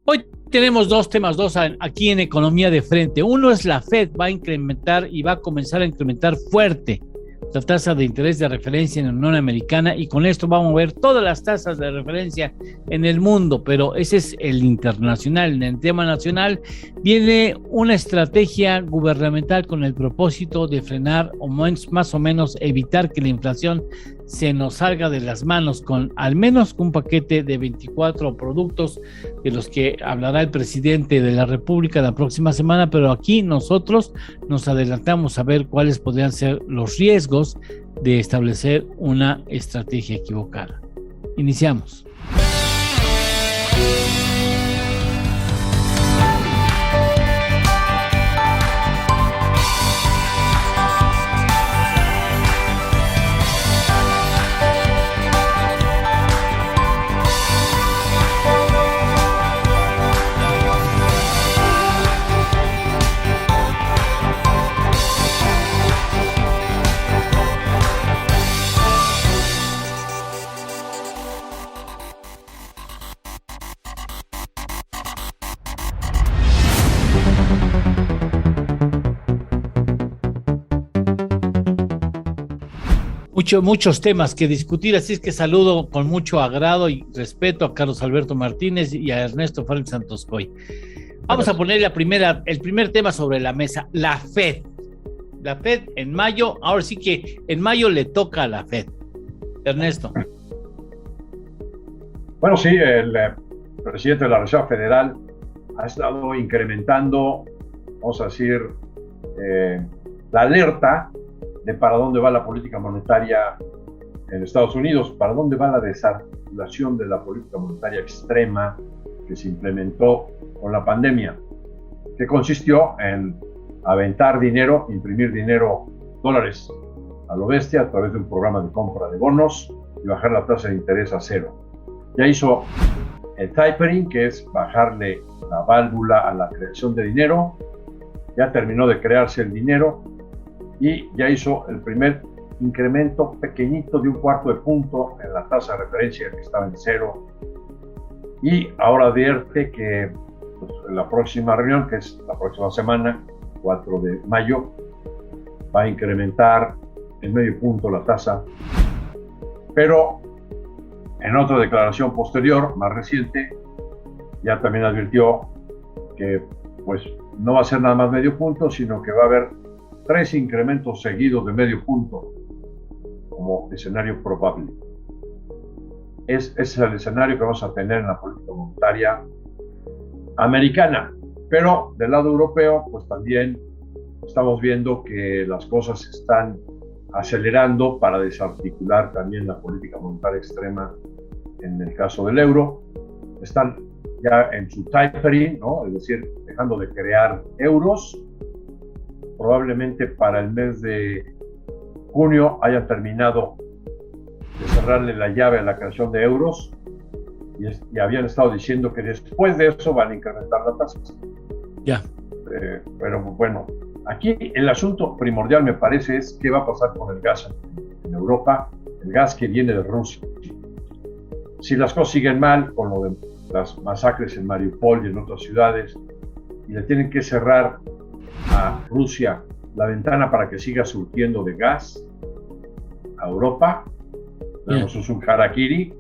Hoy tenemos dos temas, aquí en Economía de Frente. Uno es la Fed va a incrementar y va a comenzar a incrementar fuerte la tasa de interés de referencia en la Unión Americana, y con esto vamos a ver todas las tasas de referencia en el mundo, pero ese es el internacional. En el tema nacional viene una estrategia gubernamental con el propósito de frenar o más o menos evitar que la inflación se nos salga de las manos, con al menos un paquete de 24 productos de los que hablará el presidente de la República la próxima semana, pero aquí nosotros nos adelantamos a ver cuáles podrían ser los riesgos de establecer una estrategia equivocada. Iniciamos. Muchos temas que discutir, así es que saludo con mucho agrado y respeto a Carlos Alberto Martínez y a Ernesto Félix Santoscoy. Vamos a poner el primer tema sobre la mesa, la Fed. La Fed en mayo, ahora sí que en mayo le toca a la Fed. Ernesto. Bueno, sí, el presidente de la Reserva Federal ha estado incrementando, vamos a decir, la alerta de para dónde va la política monetaria en Estados Unidos, para dónde va la desarticulación de la política monetaria extrema que se implementó con la pandemia, que consistió en aventar dinero, imprimir dinero, dólares a lo bestia a través de un programa de compra de bonos y bajar la tasa de interés a cero. Ya hizo el tapering, que es bajarle la válvula a la creación de dinero, ya terminó de crearse el dinero, y ya hizo el primer incremento pequeñito de 1/4 de punto en la tasa de referencia, que estaba en cero, y ahora advierte que pues, en la próxima reunión, que es la próxima semana, 4 de mayo, va a incrementar en medio punto la tasa, pero en otra declaración posterior, más reciente, ya también advirtió que pues no va a ser nada más medio punto, sino que va a haber 3 incrementos seguidos de medio punto como escenario probable. Ese es el escenario que vamos a tener en la política monetaria americana. Pero del lado europeo, pues también estamos viendo que las cosas se están acelerando para desarticular también la política monetaria extrema en el caso del euro. Están ya en su tapering, ¿no? Es decir, dejando de crear euros. Probablemente para el mes de junio hayan terminado de cerrarle la llave a la creación de euros y habían estado diciendo que después de eso van a incrementar la tasa. Ya. Pero bueno, aquí el asunto primordial me parece es qué va a pasar con el gas en Europa, el gas que viene de Rusia. Si las cosas siguen mal con lo de las masacres en Mariupol y en otras ciudades y le tienen que cerrar a Rusia la ventana para que siga surtiendo de gas a Europa, eso es un harakiri,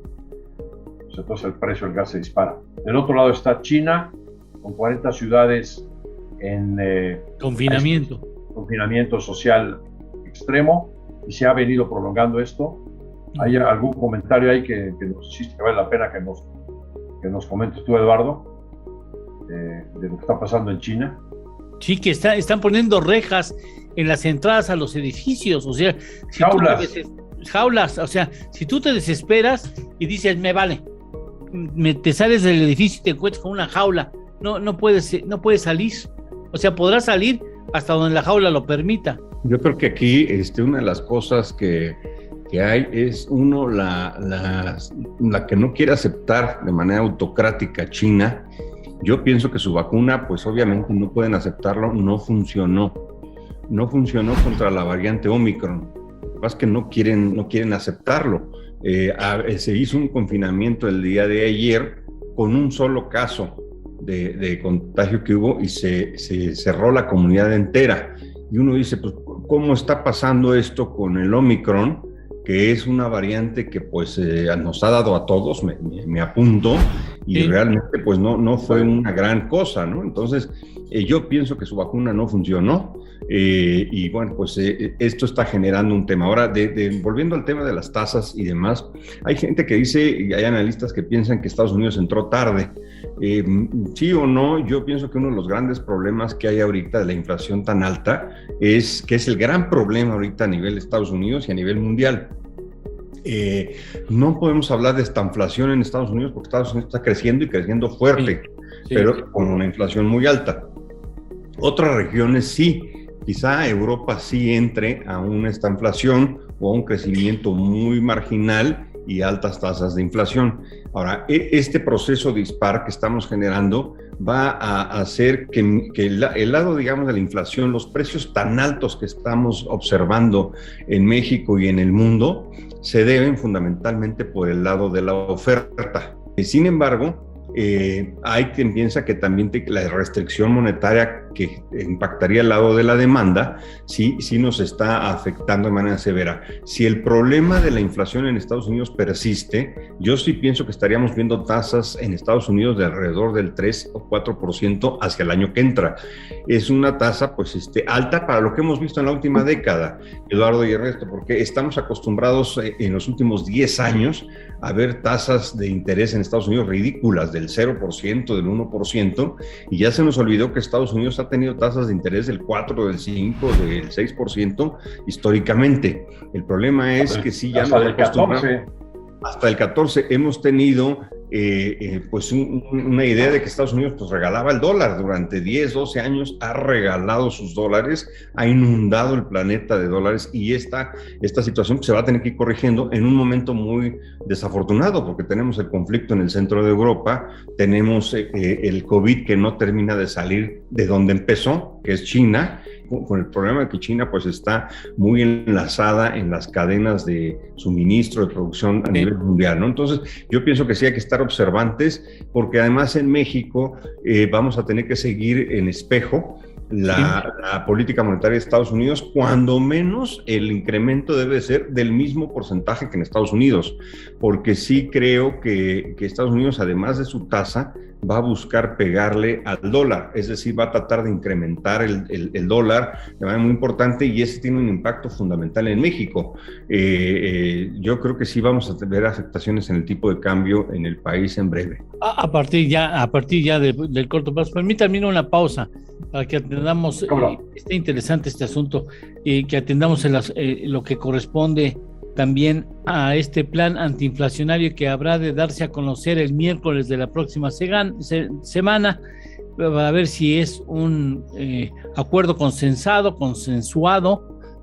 pues entonces el precio del gas se dispara. Del otro lado está China, con 40 ciudades en confinamiento social extremo, y se ha venido prolongando esto. ¿Hay algún comentario ahí que nos hiciste que vale la pena que nos comentes tú, Eduardo, de lo que está pasando en China? Sí, que están poniendo rejas en las entradas a los edificios, o sea, jaulas, o sea, si tú te desesperas y dices, me vale, te sales del edificio y te encuentras con una jaula, no puedes salir, o sea, podrás salir hasta donde la jaula lo permita. Yo creo que aquí una de las cosas que hay es la que no quiere aceptar de manera autocrática China. Yo pienso que su vacuna, pues obviamente no pueden aceptarlo, no funcionó contra la variante Omicron. Lo que pasa es que no quieren aceptarlo. Se hizo un confinamiento el día de ayer con un solo caso de contagio que hubo y se cerró la comunidad entera. Y uno dice, pues, ¿cómo está pasando esto con el Omicron? Que es una variante que pues nos ha dado a todos, me apunto, y sí, realmente pues no fue una gran cosa, ¿no? Entonces, yo pienso que su vacuna no funcionó, y bueno, pues esto está generando un tema. Ahora, volviendo al tema de las tasas y demás, hay gente que dice, y hay analistas que piensan que Estados Unidos entró tarde. Sí o no, yo pienso que uno de los grandes problemas que hay ahorita de la inflación tan alta es que es el gran problema ahorita a nivel de Estados Unidos y a nivel mundial. No podemos hablar de estanflación en Estados Unidos porque Estados Unidos está creciendo y creciendo fuerte, sí, pero con una inflación muy alta. Otras regiones sí, quizá Europa sí entre a una estanflación o a un crecimiento muy marginal y altas tasas de inflación. Ahora, este proceso dispar que estamos generando va a hacer que el lado, digamos, de la inflación, los precios tan altos que estamos observando en México y en el mundo, se deben fundamentalmente por el lado de la oferta. Sin embargo, hay quien piensa que también la restricción monetaria que impactaría el lado de la demanda, sí nos está afectando de manera severa. Si el problema de la inflación en Estados Unidos persiste, yo sí pienso que estaríamos viendo tasas en Estados Unidos de alrededor del 3 o 4% hacia el año que entra. Es una tasa pues alta para lo que hemos visto en la última década, Eduardo y Ernesto, porque estamos acostumbrados en los últimos 10 años a ver tasas de interés en Estados Unidos ridículas, del 0%, del 1%, y ya se nos olvidó que Estados Unidos ha tenido tasas de interés del 4, del 5, del 6% históricamente. El problema es que sí, ya nos acostumbramos. Hasta el 14 hemos tenido pues una idea de que Estados Unidos pues regalaba el dólar. Durante 10, 12 años ha regalado sus dólares, ha inundado el planeta de dólares, y esta situación se va a tener que ir corrigiendo en un momento muy desafortunado, porque tenemos el conflicto en el centro de Europa, tenemos el COVID que no termina de salir de donde empezó, que es China, con el problema de que China pues está muy enlazada en las cadenas de suministro, de producción a nivel mundial, ¿no? Entonces yo pienso que sí hay que estar observantes, porque además en México vamos a tener que seguir en espejo la política monetaria de Estados Unidos. Cuando menos el incremento debe ser del mismo porcentaje que en Estados Unidos, porque sí creo que Estados Unidos, además de su tasa, va a buscar pegarle al dólar, es decir, va a tratar de incrementar el dólar de manera muy importante, y ese tiene un impacto fundamental en México. Yo creo que sí vamos a ver afectaciones en el tipo de cambio en el país en breve. A partir ya del corto plazo. Permítanme una pausa para que atendamos, está interesante este asunto, que atendamos lo que corresponde también a este plan antiinflacionario que habrá de darse a conocer el miércoles de la próxima semana, para ver si es un acuerdo consensuado,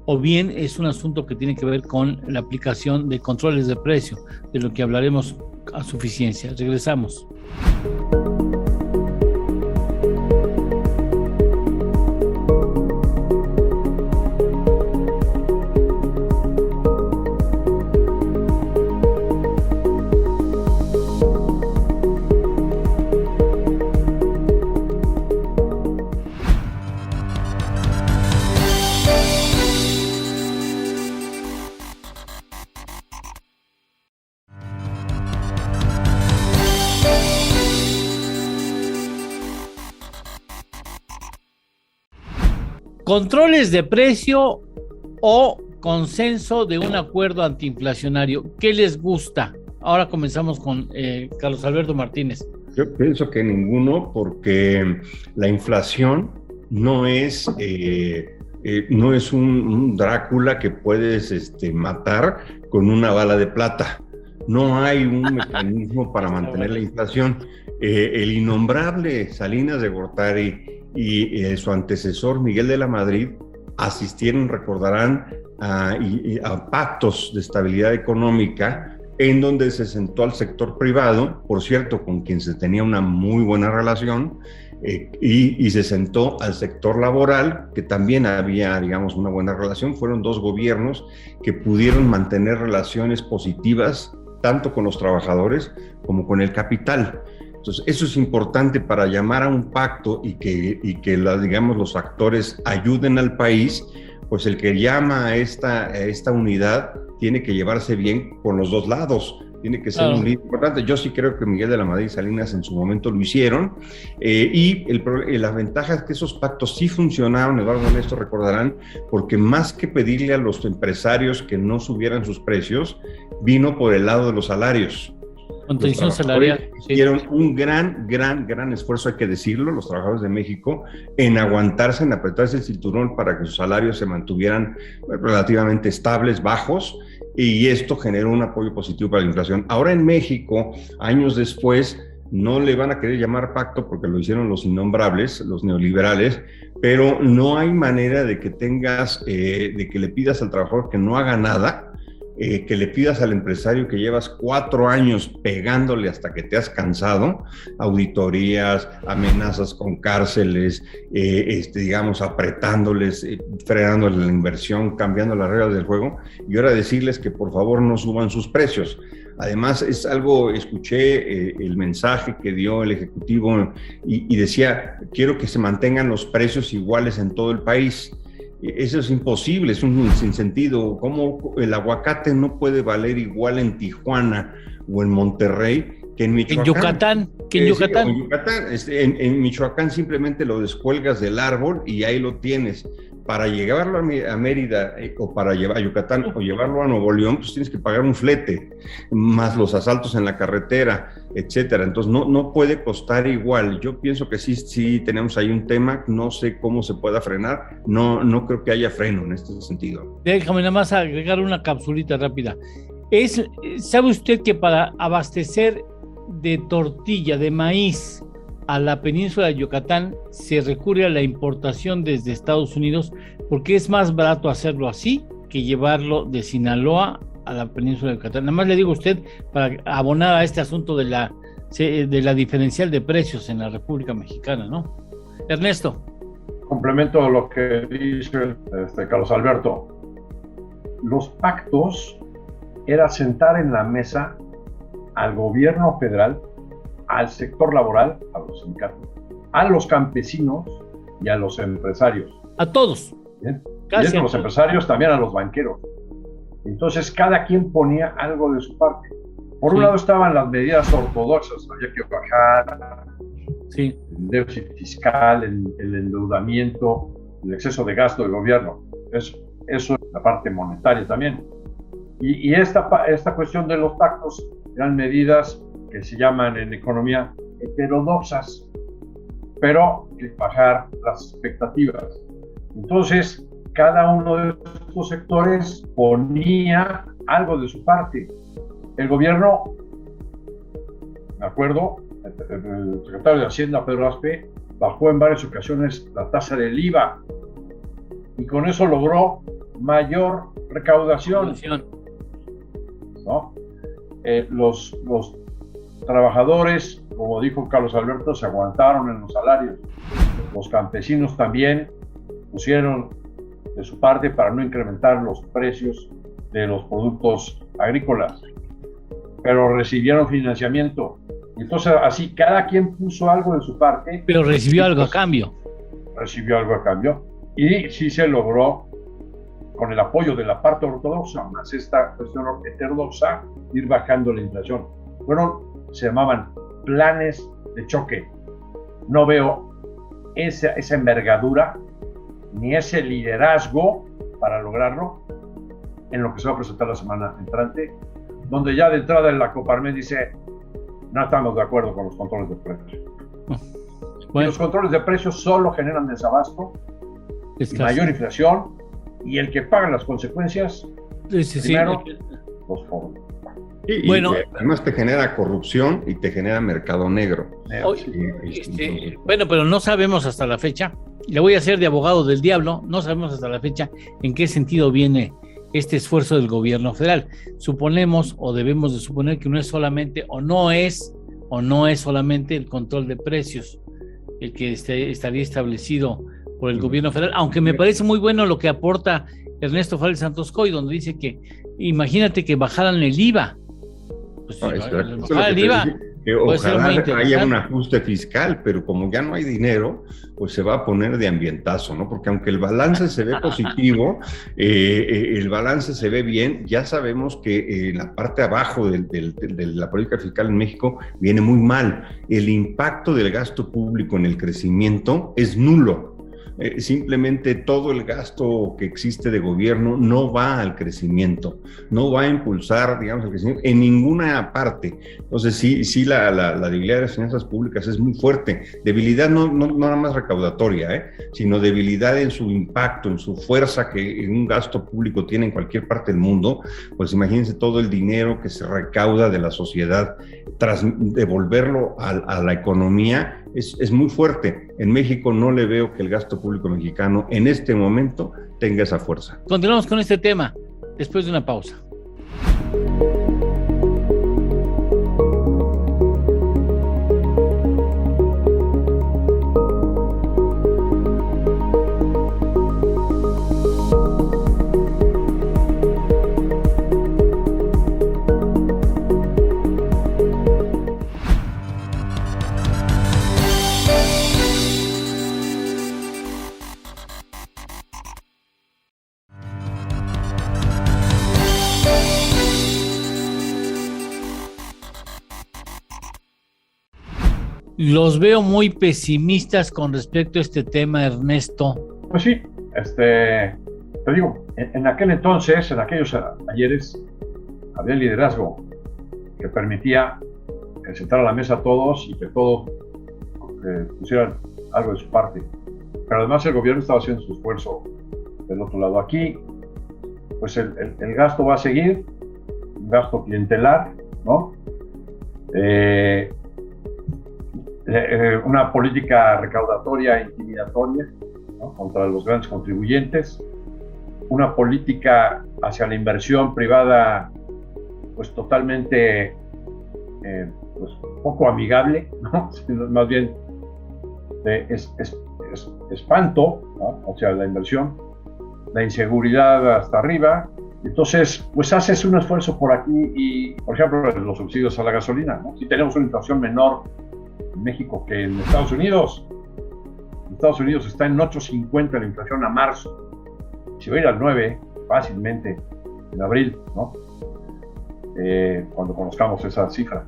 o bien es un asunto que tiene que ver con la aplicación de controles de precio, de lo que hablaremos a suficiencia. Regresamos. Controles de precio o consenso de un acuerdo antiinflacionario. ¿Qué les gusta? Ahora comenzamos con Carlos Alberto Martínez. Yo pienso que ninguno, porque la inflación no es un Drácula que puedes matar con una bala de plata. No hay un mecanismo para mantener la inflación. El innombrable Salinas de Gortari y su antecesor Miguel de la Madrid asistieron, recordarán, a pactos de estabilidad económica en donde se sentó al sector privado, por cierto, con quien se tenía una muy buena relación, y se sentó al sector laboral, que también había, digamos, una buena relación. Fueron dos gobiernos que pudieron mantener relaciones positivas tanto con los trabajadores como con el capital. Entonces, eso es importante para llamar a un pacto y que digamos, los actores ayuden al país. Pues el que llama a esta unidad tiene que llevarse bien con los dos lados. Tiene que ser un líder importante. Yo sí creo que Miguel de la Madrid y Salinas en su momento lo hicieron, y la ventaja es que esos pactos sí funcionaron, Eduardo y Ernesto recordarán, porque más que pedirle a los empresarios que no subieran sus precios, vino por el lado de los salarios. Contención salarial. Hicieron un gran esfuerzo, hay que decirlo, los trabajadores de México, en aguantarse, en apretarse el cinturón para que sus salarios se mantuvieran relativamente estables, bajos, y esto generó un apoyo positivo para la inflación. Ahora en México, años después, no le van a querer llamar pacto porque lo hicieron los innombrables, los neoliberales, pero no hay manera de que de que le pidas al trabajador que no haga nada, que le pidas al empresario que llevas 4 años pegándole hasta que te has cansado, auditorías, amenazas con cárceles, digamos, apretándoles, frenándoles la inversión, cambiando las reglas del juego, y ahora decirles que por favor no suban sus precios. Además, escuché el mensaje que dio el Ejecutivo y decía, quiero que se mantengan los precios iguales en todo el país. Eso es imposible, es un sinsentido. ¿Cómo el aguacate no puede valer igual en Tijuana o en Monterrey que en Michoacán? En Yucatán. En Michoacán simplemente lo descuelgas del árbol y ahí lo tienes. Para llevarlo a Mérida o para llevar a Yucatán o llevarlo a Nuevo León, pues tienes que pagar un flete, más los asaltos en la carretera, etcétera. Entonces no puede costar igual. Yo pienso que sí tenemos ahí un tema, no sé cómo se pueda frenar, no creo que haya freno en este sentido. Déjame nada más agregar una capsulita rápida. ¿Sabe usted que para abastecer de tortilla, de maíz, a la península de Yucatán se recurre a la importación desde Estados Unidos porque es más barato hacerlo así que llevarlo de Sinaloa a la península de Yucatán? Nada más le digo a usted para abonar a este asunto de la diferencial de precios en la República Mexicana, ¿no? Ernesto. Complemento lo que dice Carlos Alberto. Los pactos era sentar en la mesa al gobierno federal, al sector laboral, a los sindicatos, a los campesinos y a los empresarios. A todos. ¿Bien? Y a los empresarios, también a los banqueros. Entonces, cada quien ponía algo de su parte. Por un lado estaban las medidas ortodoxas, había que bajar el déficit fiscal, el endeudamiento, el exceso de gasto del gobierno. Eso es la parte monetaria también. Y esta cuestión de los pactos eran medidas que se llaman en economía heterodoxas, pero que bajar las expectativas. Entonces, cada uno de estos sectores ponía algo de su parte. El gobierno, me acuerdo, el secretario de Hacienda, Pedro Aspe, bajó en varias ocasiones la tasa del IVA y con eso logró mayor recaudación, ¿no? Los trabajadores, como dijo Carlos Alberto, se aguantaron en los salarios. Los campesinos también pusieron de su parte para no incrementar los precios de los productos agrícolas, pero recibieron financiamiento. Entonces, así cada quien puso algo de su parte. Pero recibió algo a cambio. Recibió algo a cambio. Y sí se logró, con el apoyo de la parte ortodoxa, más esta cuestión heterodoxa, ir bajando la inflación. Se llamaban planes de choque. No veo esa envergadura ni ese liderazgo para lograrlo en lo que se va a presentar la semana entrante, donde ya de entrada en la Coparmex dice no estamos de acuerdo con los controles de precios. Y los controles de precios solo generan desabasto y mayor inflación, y el que paga las consecuencias primero los fondos. Y además te genera corrupción y te genera mercado negro. Bueno, pero no sabemos hasta la fecha, le voy a hacer de abogado del diablo, no sabemos hasta la fecha en qué sentido viene este esfuerzo del gobierno federal. Suponemos o debemos de suponer que no es solamente o no es solamente el control de precios el que estaría establecido por el gobierno federal, aunque me parece muy bueno lo que aporta Ernesto Fales Santos Coy, donde dice que imagínate que bajaran el IVA. Pues, bajar el IVA, que ojalá haya un ajuste fiscal, pero como ya no hay dinero, pues se va a poner de ambientazo, ¿no? Porque aunque el balance se ve positivo, el balance se ve bien, ya sabemos que la parte abajo de la política fiscal en México viene muy mal. El impacto del gasto público en el crecimiento es nulo. Simplemente todo el gasto que existe de gobierno no va al crecimiento, no va a impulsar, digamos, el crecimiento en ninguna parte. Entonces sí la debilidad de las finanzas públicas es muy fuerte. Debilidad no nada más recaudatoria, sino debilidad en su impacto, en su fuerza que un gasto público tiene en cualquier parte del mundo. Pues imagínense todo el dinero que se recauda de la sociedad, tras devolverlo a la economía, es muy fuerte. En México no le veo que el gasto público mexicano en este momento tenga esa fuerza. Continuamos con este tema después de una pausa. Los veo muy pesimistas con respecto a este tema, Ernesto. Pues sí, te digo, en aquel entonces, en aquellos ayeres, había liderazgo que permitía sentar a la mesa a todos y que todos pusieran algo de su parte. Pero además el gobierno estaba haciendo su esfuerzo del otro lado. Aquí, pues el gasto va a seguir, un gasto clientelar, ¿no? Una política recaudatoria e intimidatoria, ¿no?, contra los grandes contribuyentes, una política hacia la inversión privada pues totalmente pues, poco amigable, ¿no? Más bien espanto, ¿no?, hacia la inversión, la inseguridad hasta arriba. Entonces, pues haces un esfuerzo por aquí y, por ejemplo, los subsidios a la gasolina, ¿no? Si tenemos una inflación menor en México que en Estados Unidos. En Estados Unidos está en 8.50 la inflación a marzo. Si va a ir al 9 fácilmente en abril, ¿no? Cuando conozcamos esa cifra.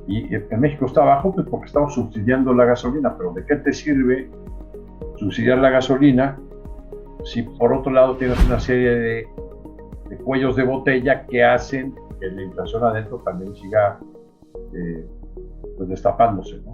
Y en México está abajo, pues porque estamos subsidiando la gasolina. Pero ¿de qué te sirve subsidiar la gasolina si por otro lado tienes una serie de cuellos de botella que hacen que la inflación adentro también siga pues destapándose, ¿no?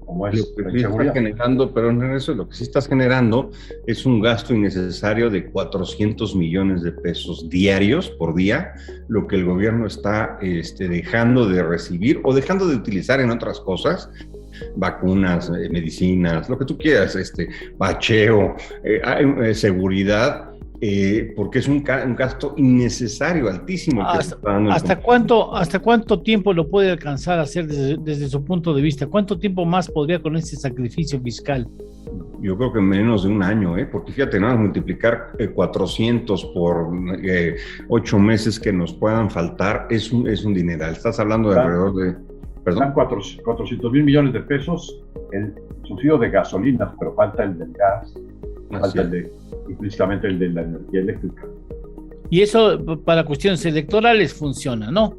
Como es lo que sí estás generando, pero en eso lo que sí estás generando es un gasto innecesario de 400 millones de pesos diarios por día, lo que el gobierno está dejando de recibir o dejando de utilizar en otras cosas, vacunas, medicinas, lo que tú quieras, bacheo, seguridad. Porque es un gasto innecesario, altísimo. ¿Hasta cuánto tiempo lo puede alcanzar a hacer desde su punto de vista? ¿Cuánto tiempo más podría con ese sacrificio fiscal? Yo creo que menos de un año, porque fíjate, nada, multiplicar 400 por 8 meses que nos puedan faltar es un dineral. Estás hablando de alrededor de... ¿Perdón? Están 400 millones de pesos el subsidio de gasolina, pero falta el del gas, falta implícitamente el de la energía eléctrica. Y eso para cuestiones electorales funciona, ¿no?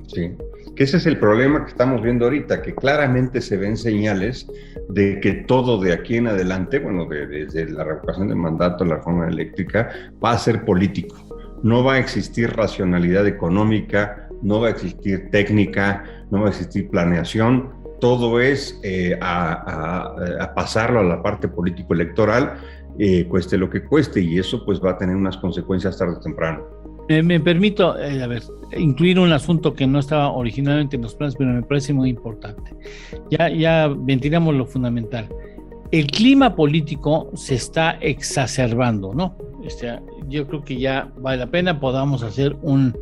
Sí, que ese es el problema que estamos viendo ahorita, que claramente se ven señales de que todo de aquí en adelante, bueno, desde la revocación del mandato, la reforma eléctrica, va a ser político. No va a existir racionalidad económica, no va a existir técnica, no va a existir planeación. Todo es a pasarlo a la parte político-electoral, cueste lo que cueste, y eso pues va a tener unas consecuencias tarde o temprano. Me permito incluir un asunto que no estaba originalmente en los planes, pero me parece muy importante. Ya ventilamos lo fundamental. El clima político se está exacerbando, ¿no? Yo creo que ya vale la pena podamos hacer un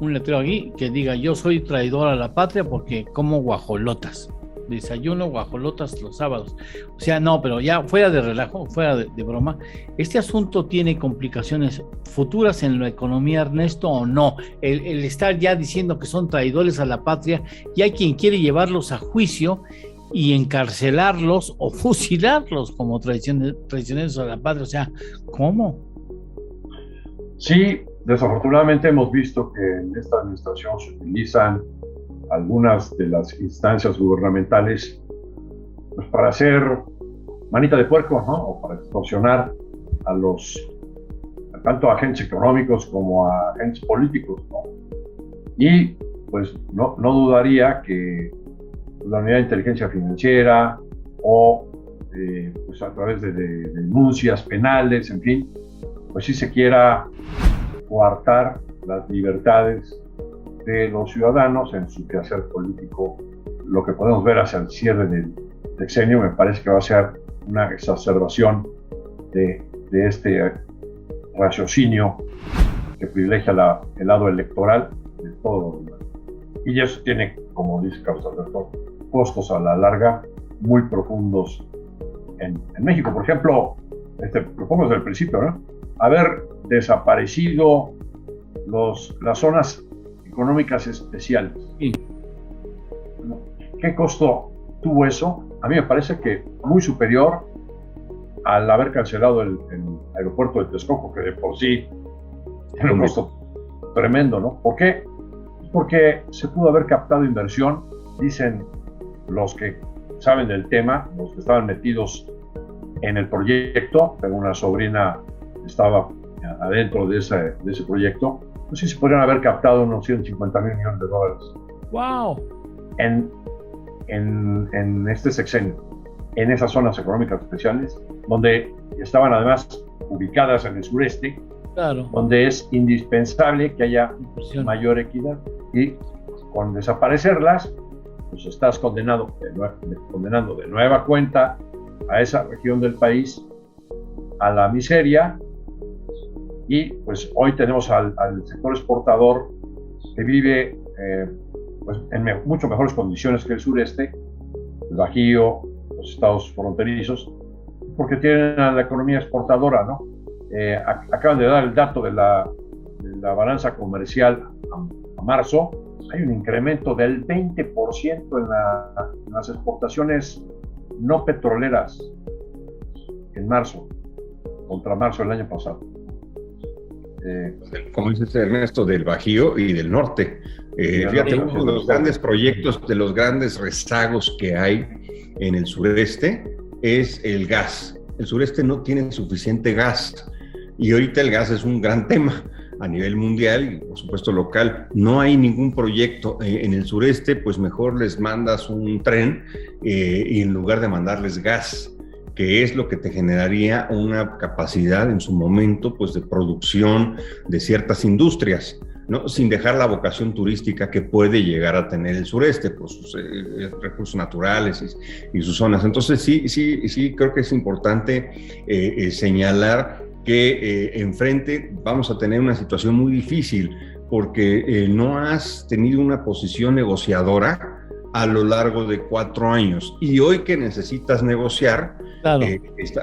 letrero aquí que diga: yo soy traidor a la patria porque como guajolotas. desayuno guajolotas los sábados. O sea, no, pero ya fuera de relajo, fuera de broma, ¿este asunto tiene complicaciones futuras en la economía, Ernesto, o no? El estar ya diciendo que son traidores a la patria, y hay quien quiere llevarlos a juicio y encarcelarlos o fusilarlos como traicioneros a la patria. O sea, ¿cómo? Sí, desafortunadamente hemos visto que en esta administración se utilizan algunas de las instancias gubernamentales pues, para hacer manita de puerco, ¿no? O para extorsionar a tanto a agentes económicos como a agentes políticos, ¿no? Y pues no dudaría que la unidad de inteligencia financiera o pues a través de denuncias penales, en fin, pues sí se quiera coartar las libertades de los ciudadanos en su quehacer político. Lo que podemos ver hacia el cierre del sexenio me parece que va a ser una exacerbación de este raciocinio que privilegia el lado electoral de todo. Y eso tiene, como dice Carlos Alberto, costos a la larga muy profundos en México. Por ejemplo, lo pongo desde el principio, ¿no? Haber desaparecido las zonas económicas especiales. Sí. ¿Qué costo tuvo eso? A mí me parece que muy superior al haber cancelado el aeropuerto de Texcoco, que de por sí tiene un costo tremendo, ¿no? ¿Por qué? Porque se pudo haber captado inversión, dicen los que saben del tema, los que estaban metidos en el proyecto. Tengo una sobrina que estaba adentro de ese proyecto. Pues sí, se podrían haber captado unos 150 mil millones de dólares. ¡Wow! En este sexenio, en esas zonas económicas especiales, donde estaban además ubicadas en el sureste, claro, donde es indispensable que haya mayor equidad. Y con desaparecerlas, pues estás condenando de nueva cuenta a esa región del país a la miseria. Y pues hoy tenemos al sector exportador que vive pues en mucho mejores condiciones que el sureste, el Bajío, los estados fronterizos, porque tienen a la economía exportadora, ¿no? Acaban de dar el dato de la balanza comercial a marzo. Hay un incremento del 20% en las exportaciones no petroleras en marzo, contra marzo del año pasado. Como dice Ernesto, del Bajío y del norte. Fíjate, uno de los grandes proyectos, de los grandes rezagos que hay en el sureste es el gas. El sureste no tiene suficiente gas y ahorita el gas es un gran tema a nivel mundial y por supuesto local. No hay ningún proyecto en el sureste, pues mejor les mandas un tren y en lugar de mandarles gas, que es lo que te generaría una capacidad en su momento pues de producción de ciertas industrias, ¿no? Sin dejar la vocación turística que puede llegar a tener el sureste por sus recursos naturales y sus zonas. Entonces sí creo que es importante señalar que enfrente vamos a tener una situación muy difícil porque no has tenido una posición negociadora a lo largo de 4 años y hoy que necesitas negociar, claro.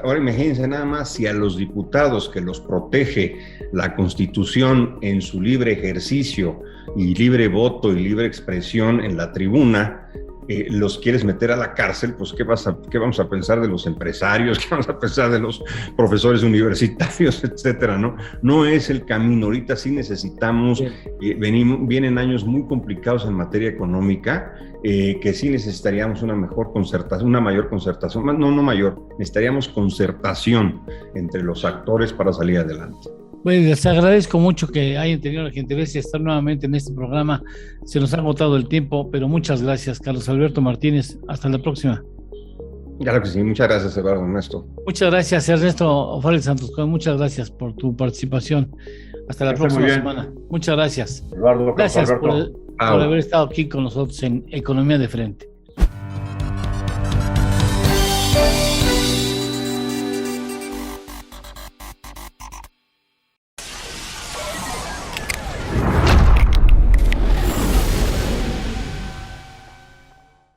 Ahora imagínense nada más si a los diputados que los protege la Constitución en su libre ejercicio y libre voto y libre expresión en la tribuna, los quieres meter a la cárcel, pues ¿qué vamos a pensar de los empresarios? ¿Qué vamos a pensar de los profesores universitarios, etcétera? No es el camino. Ahorita sí necesitamos, vienen años muy complicados en materia económica, que sí necesitaríamos una mayor concertación, necesitaríamos concertación entre los actores para salir adelante. Bueno, les agradezco mucho que hayan tenido la gentileza de estar nuevamente en este programa. Se nos ha agotado el tiempo, pero muchas gracias, Carlos Alberto Martínez. Hasta la próxima. Claro que sí. Muchas gracias, Eduardo Ernesto. Muchas gracias, Ernesto Fares Santos. Muchas gracias por tu participación. Hasta la próxima semana. Muchas gracias. Eduardo, gracias por haber estado aquí con nosotros en Economía de Frente.